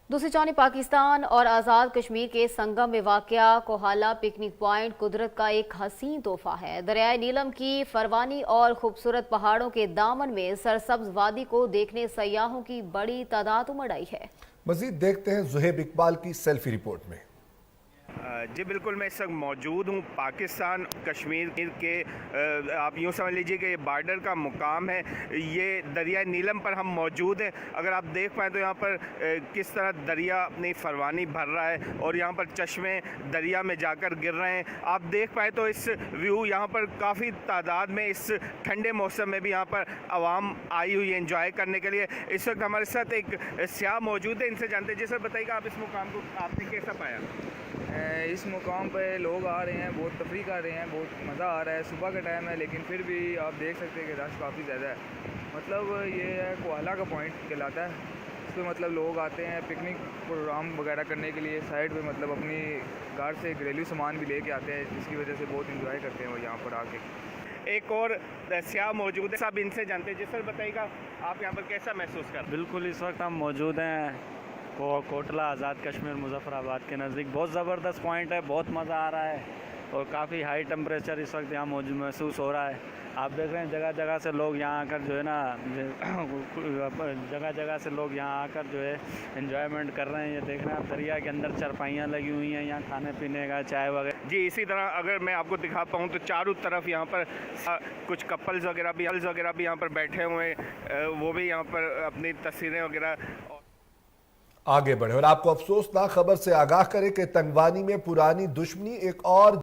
दूसरी जानिब पाकिस्तान और आज़ाद कश्मीर के संगम में वाक़या कोहाला पिकनिक पॉइंट कुदरत का एक हसीन तोहफा है। दरियाए नीलम की फरवानी और खूबसूरत पहाड़ों के दामन में सरसब्ज वादी को देखने सयाहों की बड़ी तादाद उमड़ आई है। मजीद देखते हैं ज़ुहैब इकबाल की सेल्फी रिपोर्ट में। जी बिल्कुल, मैं इस वक्त मौजूद हूँ पाकिस्तान कश्मीर के आप यूँ समझ लीजिए कि ये बार्डर का मुकाम है। ये दरिया नीलम पर हम मौजूद हैं। अगर आप देख पाएँ तो यहाँ पर किस तरह दरिया अपनी फरवानी भर रहा है और यहाँ पर चश्मे दरिया में जाकर गिर रहे हैं। आप देख पाएँ तो इस व्यू यहाँ पर काफ़ी तादाद में इस ठंडे मौसम में भी यहाँ पर आवाम आई हुई है इंजॉय करने के लिए। इस वक्त हमारे साथ एक स्याह मौजूद है, इनसे जानते हैं। जी सर, बताइएगा आप इस मुकाम को आपने कैसा पाया? इस मुकाम पे लोग आ रहे हैं, बहुत तफरी कर रहे हैं, बहुत मज़ा आ रहा है। सुबह का टाइम है लेकिन फिर भी आप देख सकते हैं कि रश काफ़ी ज़्यादा है। मतलब ये है कोहाला का पॉइंट कहलाता है। इस पर मतलब लोग आते हैं पिकनिक प्रोग्राम वगैरह करने के लिए। साइड पे मतलब अपनी घर से घरेलू सामान भी लेके आते हैं, जिसकी वजह से बहुत इंजॉय करते हैं वो यहाँ पर आके। एक और स्याह मौजूद है, सब इनसे जानते हैं। जी सर, बताइएगा आप यहाँ पर कैसा महसूस कर? बिल्कुल, इस वक्त हम मौजूद हैं कोटला आज़ाद कश्मीर मुजफ्फराबाद के नज़दीक। बहुत ज़बरदस्त पॉइंट है, बहुत मज़ा आ रहा है और काफ़ी हाई टेम्परेचर इस वक्त यहाँ मौजूद महसूस हो रहा है। आप देख रहे हैं जगह जगह से लोग यहाँ आकर जो है ना जगह जगह से लोग यहाँ आकर जो है एंजॉयमेंट कर रहे हैं। ये देख रहे हैं आप दरिया के अंदर चरपाइयाँ लगी हुई हैं, यहाँ खाने पीने का चाय वगैरह। जी इसी तरह अगर मैं आपको दिखा पाऊँ तो चारों तरफ यहाँ पर कुछ कपल्स वगैरह भी यहाँ पर बैठे हुए हैं, वो भी यहाँ पर अपनी तस्वीरें वगैरह। आगे बढ़े और आपको अफसोसनाक खबर से आगाह करें कि तंगवानी में पुरानी दुश्मनी एक और